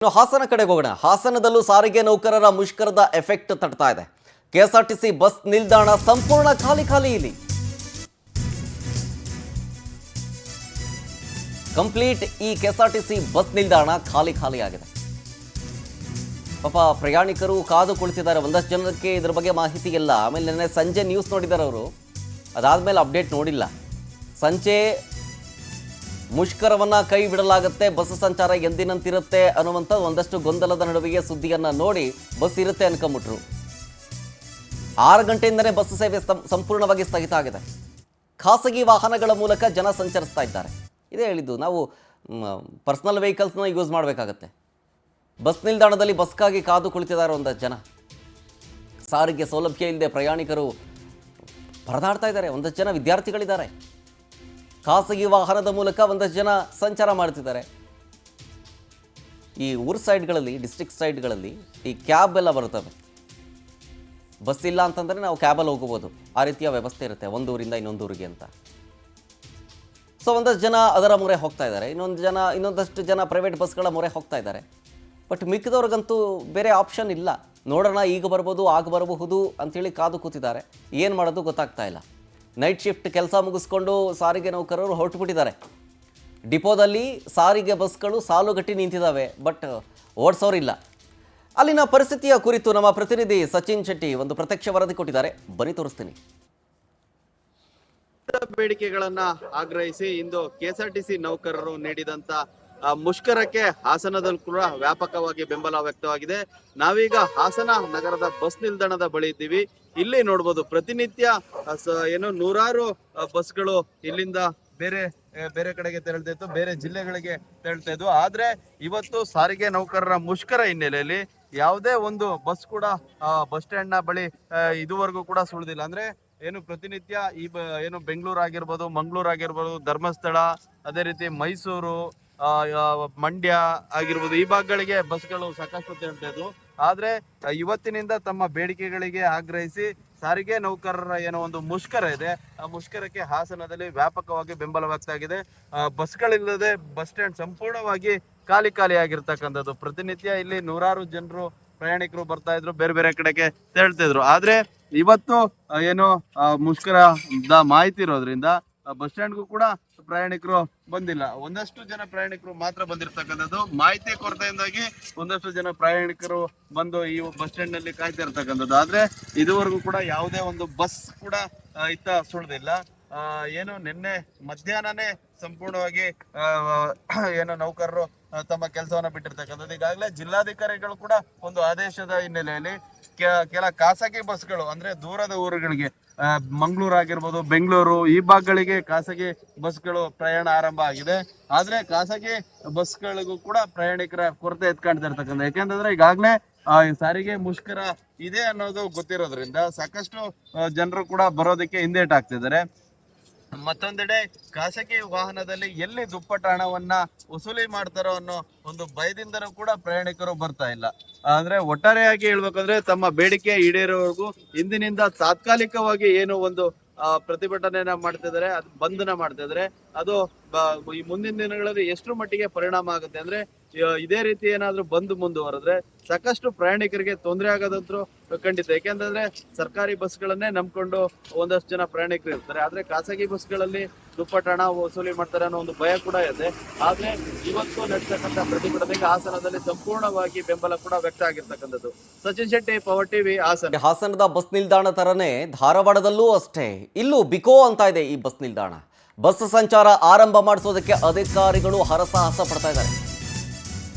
ಇನ್ನು ಹಾಸನ ಕಡೆಗೆ ಹೋಗೋಣ. ಹಾಸನದಲ್ಲೂ ಸಾರಿಗೆ ನೌಕರರ ಮುಷ್ಕರದ ಎಫೆಕ್ಟ್ ತಟ್ತಾ ಇದೆ. ಕೆಎಸ್ಆರ್ಟಿಸಿ ಬಸ್ ನಿಲ್ದಾಣ ಸಂಪೂರ್ಣ ಖಾಲಿ ಇಲ್ಲಿ ಕಂಪ್ಲೀಟ್ ಈ ಕೆಎಸ್ಆರ್ಟಿಸಿ ಬಸ್ ನಿಲ್ದಾಣ ಖಾಲಿ ಆಗಿದೆ. ಪಾಪ ಪ್ರಯಾಣಿಕರು ಕಾದು ಕುಳಿತಿದ್ದಾರೆ. ಒಂದಷ್ಟು ಜನಕ್ಕೆ ಇದರ ಬಗ್ಗೆ ಮಾಹಿತಿ ಇಲ್ಲ. ಆಮೇಲೆ ನಿನ್ನೆ ಸಂಜೆ ನ್ಯೂಸ್ ನೋಡಿದ್ದಾರೆ ಅವರು, ಅದಾದ್ಮೇಲೆ ಅಪ್ಡೇಟ್ ನೋಡಿಲ್ಲ. ಸಂಜೆ ಮುಷ್ಕರವನ್ನ ಕೈ ಬಿಡಲಾಗುತ್ತೆ, ಬಸ್ ಸಂಚಾರ ಎಂದಿನಂತಿರುತ್ತೆ ಅನ್ನುವಂಥ ಒಂದಷ್ಟು ಗೊಂದಲದ ನಡುವೆಯೇ ಸುದ್ದಿಯನ್ನ ನೋಡಿ ಬಸ್ ಇರುತ್ತೆ ಅನ್ಕೊಂಬಿಟ್ರು. 6 ಗಂಟೆಯಿಂದಲೇ ಬಸ್ ಸೇವೆ ಸಂಪೂರ್ಣವಾಗಿ ಸ್ಥಗಿತ ಆಗಿದೆ. ಖಾಸಗಿ ವಾಹನಗಳ ಮೂಲಕ ಜನ ಸಂಚರಿಸ್ತಾ ಇದ್ದಾರೆ. ಇದೇ ಹೇಳಿದ್ದು, ನಾವು ಪರ್ಸನಲ್ ವೆಹಿಕಲ್ಸ್ನ ಯೂಸ್ ಮಾಡಬೇಕಾಗತ್ತೆ. ಬಸ್ ನಿಲ್ದಾಣದಲ್ಲಿ ಬಸ್ಗಾಗಿ ಕಾದು ಕುಳಿತಿದ್ದಾರೆ ಒಂದಷ್ಟು ಜನ. ಸಾರಿಗೆ ಸೌಲಭ್ಯ ಇಲ್ಲದೆ ಪ್ರಯಾಣಿಕರು ಪರದಾಡ್ತಾ ಇದ್ದಾರೆ. ಒಂದಷ್ಟು ಜನ ವಿದ್ಯಾರ್ಥಿಗಳಿದ್ದಾರೆ. ಖಾಸಗಿ ವಾಹನದ ಮೂಲಕ ಒಂದಷ್ಟು ಜನ ಸಂಚಾರ ಮಾಡ್ತಿದ್ದಾರೆ. ಈ ಊರು ಸೈಡ್ಗಳಲ್ಲಿ, ಡಿಸ್ಟ್ರಿಕ್ಟ್ ಸೈಡ್ಗಳಲ್ಲಿ ಈ ಕ್ಯಾಬ್ ಎಲ್ಲ ಬರುತ್ತವೆ. ಬಸ್ ಇಲ್ಲ ಅಂತಂದರೆ ನಾವು ಕ್ಯಾಬಲ್ಲಿ ಹೋಗ್ಬೋದು. ಆ ರೀತಿಯ ವ್ಯವಸ್ಥೆ ಇರುತ್ತೆ ಒಂದೂರಿಂದ ಇನ್ನೊಂದೂರಿಗೆ ಅಂತ. ಸೊ ಒಂದಷ್ಟು ಜನ ಅದರ ಮೊರೆ ಹೋಗ್ತಾ ಇದ್ದಾರೆ. ಇನ್ನೊಂದಷ್ಟು ಜನ ಪ್ರೈವೇಟ್ ಬಸ್ಗಳ ಮೊರೆ ಹೋಗ್ತಾ ಇದ್ದಾರೆ. ಬಟ್ ಮಿಕ್ಕಿದವ್ರಿಗಂತೂ ಬೇರೆ ಆಪ್ಷನ್ ಇಲ್ಲ. ನೋಡೋಣ, ಈಗ ಬರ್ಬೋದು, ಆಗ ಬರಬಹುದು ಅಂಥೇಳಿ ಕಾದು ಕೂತಿದ್ದಾರೆ. ಏನು ಮಾಡೋದು ಗೊತ್ತಾಗ್ತಾ ಇಲ್ಲ. ನೈಟ್ ಶಿಫ್ಟ್ ಕೆಲಸ ಮುಗಿಸ್ಕೊಂಡು ಸಾರಿಗೆ ನೌಕರರು ಹೊರಟುಬಿಟ್ಟಿದ್ದಾರೆ. ಡಿಪೋದಲ್ಲಿ ಸಾರಿಗೆ ಬಸ್ಗಳು ಸಾಲುಗಟ್ಟಿ ನಿಂತಿದ್ದಾವೆ, ಬಟ್ ಓಡಿಸೋರಿಲ್ಲ. ಅಲ್ಲಿನ ಪರಿಸ್ಥಿತಿಯ ಕುರಿತು ನಮ್ಮ ಪ್ರತಿನಿಧಿ ಸಚಿನ್ ಶೆಟ್ಟಿ ಒಂದು ಪ್ರತ್ಯಕ್ಷ ವರದಿ ಕೊಟ್ಟಿದ್ದಾರೆ. ಬನ್ನಿ ತೋರಿಸ್ತೀನಿ. ಬೇಡಿಕೆಗಳನ್ನ ಆಗ್ರಹಿಸಿ ಇಂದು ಕೆಎಸ್ಆರ್ಟಿಸಿ ನೌಕರರು ನೀಡಿದಂತ ಮುಷ್ಕರಕ್ಕೆ ಹಾಸನದಲ್ಲಿ ಕೂಡ ವ್ಯಾಪಕವಾಗಿ ಬೆಂಬಲ ವ್ಯಕ್ತವಾಗಿದೆ. ನಾವೀಗ ಹಾಸನ ನಗರದ ಬಸ್ ನಿಲ್ದಾಣದ ಬಳಿ ಇದ್ದೀವಿ. ಇಲ್ಲಿ ನೋಡ್ಬೋದು, ಪ್ರತಿನಿತ್ಯ ನೂರಾರು ಬಸ್ಗಳು ಇಲ್ಲಿಂದ ಬೇರೆ ಕಡೆಗೆ ತೆರಳ್ತಾ ಇತ್ತು, ಬೇರೆ ಜಿಲ್ಲೆಗಳಿಗೆ ತೆರಳ್ತಾ ಇದ್ವು. ಆದ್ರೆ ಇವತ್ತು ಸಾರಿಗೆ ನೌಕರರ ಮುಷ್ಕರ ಹಿನ್ನೆಲೆಯಲ್ಲಿ ಯಾವುದೇ ಒಂದು ಬಸ್ ಕೂಡ ಬಸ್ ಸ್ಟ್ಯಾಂಡ್ ನ ಬಳಿ ಇದುವರೆಗೂ ಕೂಡ ಸುಳಿದಿಲ್ಲ. ಅಂದ್ರೆ ಪ್ರತಿನಿತ್ಯ ಬೆಂಗಳೂರು ಆಗಿರ್ಬೋದು, ಮಂಗಳೂರು ಆಗಿರ್ಬೋದು, ಧರ್ಮಸ್ಥಳ, ಅದೇ ರೀತಿ ಮೈಸೂರು, ಮಂಡ್ಯ ಆಗಿರ್ಬೋದು, ಈ ಭಾಗಗಳಿಗೆ ಬಸ್ಗಳು ಸಾಕಷ್ಟು ತೆರಳ್ತಾ ಇದ್ವು. ಆದ್ರೆ ಇವತ್ತಿನಿಂದ ತಮ್ಮ ಬೇಡಿಕೆಗಳಿಗೆ ಆಗ್ರಹಿಸಿ ಸಾರಿಗೆ ನೌಕರರ ಒಂದು ಮುಷ್ಕರ ಇದೆ. ಆ ಮುಷ್ಕರಕ್ಕೆ ಹಾಸನದಲ್ಲಿ ವ್ಯಾಪಕವಾಗಿ ಬೆಂಬಲ ವ್ಯಕ್ತ ಆಗಿದೆ. ಬಸ್ಗಳಿಲ್ಲದೆ ಬಸ್ ಸ್ಟ್ಯಾಂಡ್ ಸಂಪೂರ್ಣವಾಗಿ ಖಾಲಿ ಆಗಿರ್ತಕ್ಕಂಥದ್ದು. ಪ್ರತಿನಿತ್ಯ ಇಲ್ಲಿ ನೂರಾರು ಜನರು ಪ್ರಯಾಣಿಕರು ಬರ್ತಾ ಇದ್ರು, ಬೇರೆ ಕಡೆಗೆ ತೆರಳ್ತಾ ಇದ್ರು. ಆದ್ರೆ ಇವತ್ತು ಮುಷ್ಕರದ ಮಾಹಿತಿ ಇರೋದ್ರಿಂದ ಬಸ್ ಸ್ಟ್ಯಾಂಡ್ಗೂ ಕೂಡ ಪ್ರಯಾಣಿಕರು ಬಂದಿಲ್ಲ. ಒಂದಷ್ಟು ಜನ ಪ್ರಯಾಣಿಕರು ಮಾತ್ರ ಬಂದಿರತಕ್ಕಂಥದ್ದು. ಮಾಹಿತಿ ಕೊರತೆಯಿಂದಾಗಿ ಒಂದಷ್ಟು ಜನ ಪ್ರಯಾಣಿಕರು ಬಂದು ಈ ಬಸ್ ಸ್ಟ್ಯಾಂಡ್ ನಲ್ಲಿ ಕಾಯ್ತಾ ಇರ್ತಕ್ಕಂಥದ್ದು. ಆದ್ರೆ ಇದುವರೆಗೂ ಕೂಡ ಯಾವುದೇ ಒಂದು ಬಸ್ ಕೂಡ ಇತ್ತ ಸುಳಿದಿಲ್ಲ. ನಿನ್ನೆ ಮಧ್ಯಾಹ್ನನೇ ಸಂಪೂರ್ಣವಾಗಿ ನೌಕರರು ತಮ್ಮ ಕೆಲಸವನ್ನ ಬಿಟ್ಟಿರ್ತಕ್ಕಂಥದ್ದು. ಈಗಾಗಲೇ ಜಿಲ್ಲಾಧಿಕಾರಿಗಳು ಕೂಡ ಒಂದು ಆದೇಶದ ಹಿನ್ನೆಲೆಯಲ್ಲಿ ಕೆಲ ಖಾಸಗಿ ಬಸ್ಗಳು, ಅಂದ್ರೆ ದೂರದ ಊರುಗಳಿಗೆ, ಮಂಗಳೂರು ಆಗಿರ್ಬೋದು, ಬೆಂಗಳೂರು, ಈ ಭಾಗಗಳಿಗೆ ಖಾಸಗಿ ಬಸ್ಗಳು ಪ್ರಯಾಣ ಆರಂಭ ಆಗಿದೆ. ಆದ್ರೆ ಖಾಸಗಿ ಬಸ್ಗಳಿಗೂ ಕೂಡ ಪ್ರಯಾಣಿಕರ ಕೊರತೆ ಎತ್ಕಾಣ್ತಾ ಇರ್ತಕ್ಕಂಥ. ಯಾಕೆಂತಂದ್ರೆ ಈಗಾಗಲೇ ಸಾರಿಗೆ ಮುಷ್ಕರ ಇದೆ ಅನ್ನೋದು ಗೊತ್ತಿರೋದ್ರಿಂದ ಸಾಕಷ್ಟು ಜನರು ಕೂಡ ಬರೋದಕ್ಕೆ ಹಿಂದೇಟಾಗ್ತಿದ್ದಾರೆ. ಮತ್ತೊಂದೆಡೆ ಖಾಸಗಿ ವಾಹನದಲ್ಲಿ ಎಲ್ಲಿ ದುಪ್ಪಟ್ಟ ಹಣವನ್ನ ವಸೂಲಿ ಮಾಡ್ತಾರೋ ಅನ್ನೋ ಒಂದು ಭಯದಿಂದನೂ ಕೂಡ ಪ್ರಯಾಣಿಕರು ಬರ್ತಾ ಇಲ್ಲ. ಅಂದ್ರೆ ಒಟ್ಟಾರೆಯಾಗಿ ಹೇಳ್ಬೇಕಂದ್ರೆ ತಮ್ಮ ಬೇಡಿಕೆ ಈಡೇರೋವರೆಗೂ ಇಂದಿನಿಂದ ತಾತ್ಕಾಲಿಕವಾಗಿ ಒಂದು ಪ್ರತಿಭಟನೆಯನ್ನ ಮಾಡ್ತಿದ್ದಾರೆ, ಅದು ಬಂಧನ ಮಾಡ್ತಾ ಇದ್ದಾರೆ. ಅದು ಈ ಮುಂದಿನ ದಿನಗಳಲ್ಲಿ ಎಷ್ಟು ಮಟ್ಟಿಗೆ ಪರಿಣಾಮ ಆಗುತ್ತೆ ಅಂದ್ರೆ, ಇದೇ ರೀತಿ ಏನಾದ್ರೂ ಬಂದು ಮುಂದುವರೆದ್ರೆ ಸಾಕಷ್ಟು ಪ್ರಯಾಣಿಕರಿಗೆ ತೊಂದರೆ ಆಗೋದಂತೂ ಖಂಡಿತ. ಯಾಕೆಂತಂದ್ರೆ ಸರ್ಕಾರಿ ಬಸ್ಗಳನ್ನೇ ನಂಬ್ಕೊಂಡು ಒಂದಷ್ಟು ಜನ ಪ್ರಯಾಣಿಕರು ಇರ್ತಾರೆ. ಆದ್ರೆ ಖಾಸಗಿ ಬಸ್ಗಳಲ್ಲಿ ದುಪ್ಪಟ್ಟ ಹಣ ವಸೂಲಿ ಮಾಡ್ತಾರೆ ಅನ್ನೋ ಒಂದು ಭಯ ಕೂಡ ಇದೆ. ಆದ್ರೆ ಇವತ್ತು ನಡೀತಕ್ಕಂಥ ಪ್ರತಿಭಟನೆಗೆ ಹಾಸನದಲ್ಲಿ ಸಂಪೂರ್ಣವಾಗಿ ಬೆಂಬಲ ಕೂಡ ವ್ಯಕ್ತ ಆಗಿರ್ತಕ್ಕಂಥದ್ದು. Sachin Shetty, power TV, Hassan. ಹಾಸನದ ಬಸ್ ನಿಲ್ದಾಣ ತರನೇ ಧಾರವಾಡದಲ್ಲೂ ಅಷ್ಟೇ, ಇಲ್ಲೂ ಬಿಕೋ ಅಂತ ಇದೆ ಈ ಬಸ್ ನಿಲ್ದಾಣ. ಬಸ್ ಸಂಚಾರ ಆರಂಭ ಮಾಡಿಸೋದಕ್ಕೆ ಅಧಿಕಾರಿಗಳು ಹರಸಾಹಸ ಪಡ್ತಾ ಇದ್ದಾರೆ.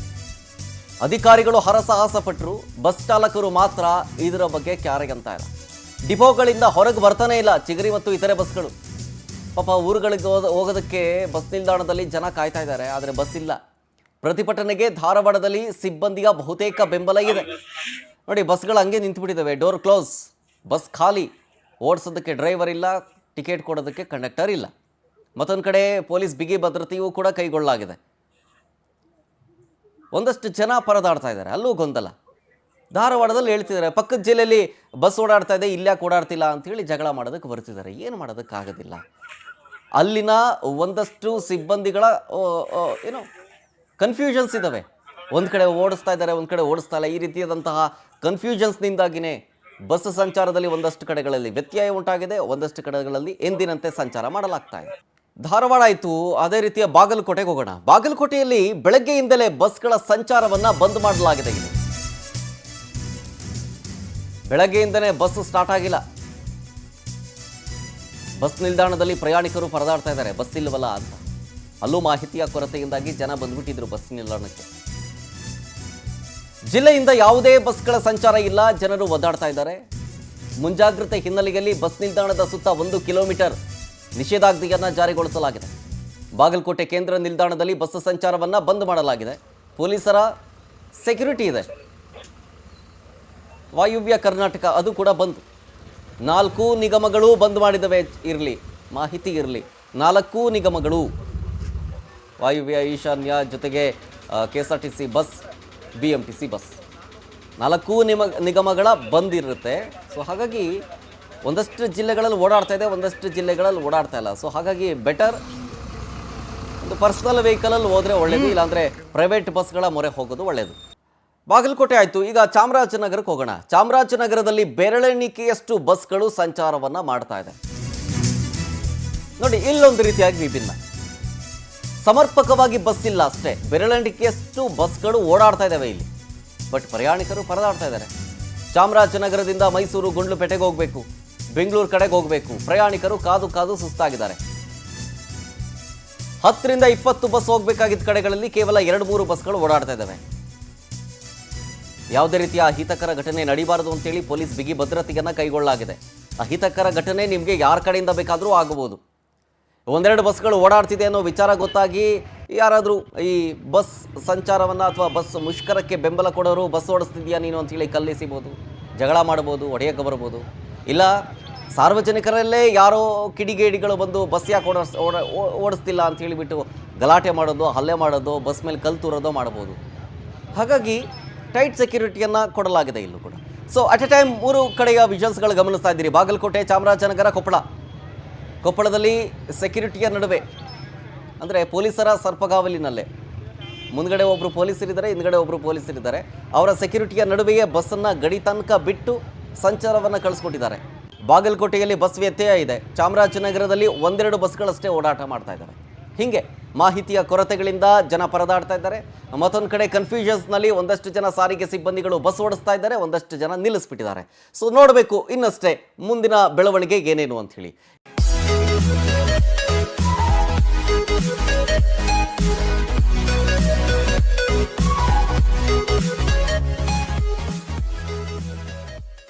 ಅಧಿಕಾರಿಗಳು ಹರಸಾಹಸ ಪಟ್ಟರು, ಬಸ್ ಚಾಲಕರು ಮಾತ್ರ ಇದರ ಬಗ್ಗೆ ಕ್ಯಾರೆಗಂತ ಇಲ್ಲ. ಡಿಪೋಗಳಿಂದ ಹೊರಗೆ ಬರ್ತಾನೆ ಇಲ್ಲ ಚಿಗರಿ ಮತ್ತು ಇತರೆ ಬಸ್ಗಳು. ಪಾಪ ಊರುಗಳಿಗೆ ಹೋಗೋದಕ್ಕೆ ಬಸ್ ನಿಲ್ದಾಣದಲ್ಲಿ ಜನ ಕಾಯ್ತಾ ಇದ್ದಾರೆ, ಆದರೆ ಬಸ್ ಇಲ್ಲ. ಪ್ರತಿಭಟನೆಗೆ ಧಾರವಾಡದಲ್ಲಿ ಸಿಬ್ಬಂದಿಯ ಬಹುತೇಕ ಬೆಂಬಲ ಇದೆ. ನೋಡಿ, ಬಸ್ಗಳು ಹಂಗೆ ನಿಂತುಬಿಟ್ಟಿದ್ದಾವೆ, ಡೋರ್ ಕ್ಲೋಸ್, ಬಸ್ ಖಾಲಿ. ಓಡಿಸೋದಕ್ಕೆ ಡ್ರೈವರ್ ಇಲ್ಲ, ಟಿಕೆಟ್ ಕೊಡೋದಕ್ಕೆ ಕಂಡಕ್ಟರ್ ಇಲ್ಲ. ಮತ್ತೊಂದು ಕಡೆ ಪೊಲೀಸ್ ಬಿಗಿ ಭದ್ರತೆಯೂ ಕೂಡ ಕೈಗೊಳ್ಳಲಾಗಿದೆ. ಒಂದಷ್ಟು ಜನ ಪರದಾಡ್ತಾ ಇದ್ದಾರೆ, ಅಲ್ಲೂ ಗೊಂದಲ. ಧಾರವಾಡದಲ್ಲಿ ಹೇಳ್ತಿದ್ದಾರೆ, ಪಕ್ಕದ ಜಿಲ್ಲೆಯಲ್ಲಿ ಬಸ್ ಓಡಾಡ್ತಾ ಇದೆ, ಇಲ್ಯಾಕೆ ಓಡಾಡ್ತಿಲ್ಲ ಅಂತೇಳಿ ಜಗಳ ಮಾಡೋದಕ್ಕೆ ಬರ್ತಿದ್ದಾರೆ. ಏನು ಮಾಡೋದಕ್ಕಾಗೋದಿಲ್ಲ. ಅಲ್ಲಿನ ಒಂದಷ್ಟು ಸಿಬ್ಬಂದಿಗಳ ಕನ್ಫ್ಯೂಷನ್ಸ್ ಇದ್ದಾವೆ. ಒಂದು ಕಡೆ ಓಡಿಸ್ತಾ ಇದ್ದಾರೆ, ಒಂದು ಕಡೆ ಓಡಿಸ್ತಾ ಇಲ್ಲ. ಈ ರೀತಿಯಾದಂತಹ ಕನ್ಫ್ಯೂಷನ್ಸ್ನಿಂದಾಗಿಯೇ ಬಸ್ ಸಂಚಾರದಲ್ಲಿ ಒಂದಷ್ಟು ಕಡೆಗಳಲ್ಲಿ ವ್ಯತ್ಯಯ ಉಂಟಾಗಿದೆ, ಒಂದಷ್ಟು ಕಡೆಗಳಲ್ಲಿ ಎಂದಿನಂತೆ ಸಂಚಾರ ಮಾಡಲಾಗ್ತಾ ಇದೆ. ಧಾರವಾಡ ಆಯಿತು, ಅದೇ ರೀತಿಯ ಬಾಗಲಕೋಟೆಗೆ ಹೋಗೋಣ. ಬಾಗಲಕೋಟೆಯಲ್ಲಿ ಬೆಳಗ್ಗೆಯಿಂದಲೇ ಬಸ್ಗಳ ಸಂಚಾರವನ್ನು ಬಂದ್ ಮಾಡಲಾಗಿದೆ. ಇಲ್ಲಿ ಬೆಳಗ್ಗೆಯಿಂದಲೇ ಬಸ್ ಸ್ಟಾರ್ಟ್ ಆಗಿಲ್ಲ. ಬಸ್ ನಿಲ್ದಾಣದಲ್ಲಿ ಪ್ರಯಾಣಿಕರು ಪರದಾಡ್ತಾ ಇದ್ದಾರೆ, ಬಸ್ ಇಲ್ಲವಲ್ಲ ಅಂತ. ಅಲ್ಲೂ ಮಾಹಿತಿಯ ಕೊರತೆಯಿಂದಾಗಿ ಜನ ಬಂದ್ಬಿಟ್ಟಿದ್ರು ಬಸ್ ನಿಲ್ದಾಣಕ್ಕೆ. ಜಿಲ್ಲೆಯಿಂದ ಯಾವುದೇ ಬಸ್ಗಳ ಸಂಚಾರ ಇಲ್ಲ, ಜನರು ಒದ್ದಾಡ್ತಾ ಇದ್ದಾರೆ. ಮುಂಜಾಗ್ರತೆ ಹಿನ್ನೆಲೆಯಲ್ಲಿ ಬಸ್ ನಿಲ್ದಾಣದ ಸುತ್ತ 1 ಕಿಲೋಮೀಟರ್ ನಿಷೇಧಾಜ್ಞೆಯನ್ನು ಜಾರಿಗೊಳಿಸಲಾಗಿದೆ. ಬಾಗಲಕೋಟೆ ಕೇಂದ್ರ ನಿಲ್ದಾಣದಲ್ಲಿ ಬಸ್ ಸಂಚಾರವನ್ನು ಬಂದ್ ಮಾಡಲಾಗಿದೆ. ಪೊಲೀಸರ ಸೆಕ್ಯೂರಿಟಿ ಇದೆ. ವಾಯುವ್ಯ ಕರ್ನಾಟಕ ಅದು ಕೂಡ ಬಂದ್. 4 ನಿಗಮಗಳು ಬಂದ್ ಮಾಡಿದವೆ. ಇರಲಿ, ಮಾಹಿತಿ ಇರಲಿ. 4 ನಿಗಮಗಳು, ವಾಯುವ್ಯ, ಈಶಾನ್ಯ, ಜೊತೆಗೆ KSRTC ಬಸ್, BMTC ಬಸ್, 4 ನಿಗಮಗಳ ಬಂದ್ ಇರುತ್ತೆ. ಸೊ ಹಾಗಾಗಿ ಒಂದಷ್ಟು ಜಿಲ್ಲೆಗಳಲ್ಲಿ ಓಡಾಡ್ತಾ ಇದೆ, ಒಂದಷ್ಟು ಜಿಲ್ಲೆಗಳಲ್ಲಿ ಓಡಾಡ್ತಾ ಇಲ್ಲ. ಸೊ ಹಾಗಾಗಿ ಬೆಟರ್ ಒಂದು ಪರ್ಸನಲ್ ವೆಹಿಕಲಲ್ಲಿ ಹೋದರೆ ಒಳ್ಳೆಯದು, ಇಲ್ಲಾಂದರೆ ಪ್ರೈವೇಟ್ ಬಸ್ಗಳ ಮೊರೆ ಹೋಗೋದು ಒಳ್ಳೆಯದು. ಬಾಗಲಕೋಟೆ ಆಯಿತು, ಈಗ ಚಾಮರಾಜನಗರಕ್ಕೆ ಹೋಗೋಣ. ಚಾಮರಾಜನಗರದಲ್ಲಿ ಬೆರಳೆಣಿಕೆಯಷ್ಟು ಬಸ್ಗಳು ಸಂಚಾರವನ್ನು ಮಾಡ್ತಾ ಇದೆ. ನೋಡಿ, ಇಲ್ಲೊಂದು ರೀತಿಯಾಗಿ ವಿಭಿನ್ನ. ಸಮರ್ಪಕವಾಗಿ ಬಸ್ ಇಲ್ಲ ಅಷ್ಟೇ, ಬೆರಳೆಣಿಕೆಯಷ್ಟು ಬಸ್ಗಳು ಓಡಾಡ್ತಾ ಇದ್ದಾವೆ ಇಲ್ಲಿ. ಬಟ್ ಪ್ರಯಾಣಿಕರು ಪರದಾಡ್ತಾ ಇದ್ದಾರೆ. ಚಾಮರಾಜನಗರದಿಂದ ಮೈಸೂರು ಗುಂಡ್ಲುಪೇಟೆಗೆ ಹೋಗಬೇಕು, ಬೆಂಗಳೂರು ಕಡೆಗೆ ಹೋಗಬೇಕು. ಪ್ರಯಾಣಿಕರು ಕಾದು ಕಾದು ಸುಸ್ತಾಗಿದ್ದಾರೆ. 10 ರಿಂದ 20 ಬಸ್ ಹೋಗಬೇಕಾಗಿದ್ದ ಕಡೆಗಳಲ್ಲಿ ಕೇವಲ 2-3 ಬಸ್ಗಳು ಓಡಾಡ್ತಾ ಇದ್ದಾವೆ. ಯಾವುದೇ ರೀತಿಯ ಅಹಿತಕರ ಘಟನೆ ನಡೀಬಾರದು ಅಂತೇಳಿ ಪೊಲೀಸ್ ಬಿಗಿ ಭದ್ರತೆಯನ್ನು ಕೈಗೊಳ್ಳಲಾಗಿದೆ. ಅಹಿತಕರ ಘಟನೆ ನಿಮಗೆ ಯಾರ ಕಡೆಯಿಂದ ಬೇಕಾದರೂ ಆಗಬಹುದು. 1-2 ಬಸ್ಗಳು ಓಡಾಡ್ತಿದೆ ಅನ್ನೋ ವಿಚಾರ ಗೊತ್ತಾಗಿ ಯಾರಾದರೂ ಈ ಬಸ್ ಸಂಚಾರವನ್ನು ಅಥವಾ ಬಸ್ ಮುಷ್ಕರಕ್ಕೆ ಬೆಂಬಲ ಕೊಡೋರು, ಬಸ್ ಓಡಿಸ್ತಿದ್ಯಾ ನೀನು ಅಂತೇಳಿ ಕಲ್ಲಿಸಿಬೋದು, ಜಗಳ ಮಾಡ್ಬೋದು, ಹೊಡೆಯಕ್ಕೆ ಬರ್ಬೋದು. ಇಲ್ಲ ಸಾರ್ವಜನಿಕರಲ್ಲೇ ಯಾರೋ ಕಿಡಿಗೇಡಿಗಳು ಬಂದು ಬಸ್ ಯಾಕೆ ಓಡಿಸ್ತಿಲ್ಲ ಅಂತ ಹೇಳಿಬಿಟ್ಟು ಗಲಾಟೆ ಮಾಡೋದು, ಹಲ್ಲೆ ಮಾಡೋದು, ಬಸ್ ಮೇಲೆ ಕಲ್ಲು ತೂರೋದು ಮಾಡ್ಬೋದು. ಹಾಗಾಗಿ ಟೈಟ್ ಸೆಕ್ಯೂರಿಟಿಯನ್ನು ಕೊಡಲಾಗಿದೆ ಇಲ್ಲೂ ಕೂಡ. ಸೊ ಅಟ್ ಎ ಟೈಮ್ 3 ಕಡೆಯ ವಿಷನ್ಸ್ಗಳು ಗಮನಿಸ್ತಾ ಇದ್ದೀರಿ. ಬಾಗಲಕೋಟೆ, ಚಾಮರಾಜನಗರ, ಕೊಪ್ಪಳದಲ್ಲಿ ಸೆಕ್ಯೂರಿಟಿಯ ನಡುವೆ, ಅಂದರೆ ಪೊಲೀಸರ ಸರ್ಪಗಾವಲಿನಲ್ಲೇ ಮುಂದ್ಗಡೆ ಒಬ್ಬರು ಪೊಲೀಸರಿದ್ದಾರೆ, ಹಿಂದ್ಗಡೆ ಒಬ್ಬರು ಪೊಲೀಸರಿದ್ದಾರೆ. ಅವರ ಸೆಕ್ಯೂರಿಟಿಯ ನಡುವೆಯೇ ಬಸ್ಸನ್ನು ಗಡಿ ತನಕ ಬಿಟ್ಟು ಸಂಚಾರವನ್ನು ಕಳಿಸ್ಕೊಟ್ಟಿದ್ದಾರೆ. ಬಾಗಲಕೋಟೆಯಲ್ಲಿ ಬಸ್ ವ್ಯತ್ಯಯ ಇದೆ, ಚಾಮರಾಜನಗರದಲ್ಲಿ 1-2 ಬಸ್ಗಳಷ್ಟೇ ಓಡಾಟ ಮಾಡ್ತಾ ಇದ್ದಾರೆ. ಹೀಗೆ ಮಾಹಿತಿಯ ಕೊರತೆಗಳಿಂದ ಜನ ಪರದಾಡ್ತಾ ಇದ್ದಾರೆ. ಮತ್ತೊಂದು ಕಡೆ ಕನ್ಫ್ಯೂಷನ್ಸ್ನಲ್ಲಿ ಒಂದಷ್ಟು ಜನ ಸಾರಿಗೆ ಸಿಬ್ಬಂದಿಗಳು ಬಸ್ ಓಡಿಸ್ತಾ ಇದ್ದಾರೆ, ಒಂದಷ್ಟು ಜನ ನಿಲ್ಲಿಸ್ಬಿಟ್ಟಿದ್ದಾರೆ. ಸೊ ನೋಡಬೇಕು ಇನ್ನಷ್ಟೇ ಮುಂದಿನ ಬೆಳವಣಿಗೆ ಏನೇನು ಅಂತ ಹೇಳಿ.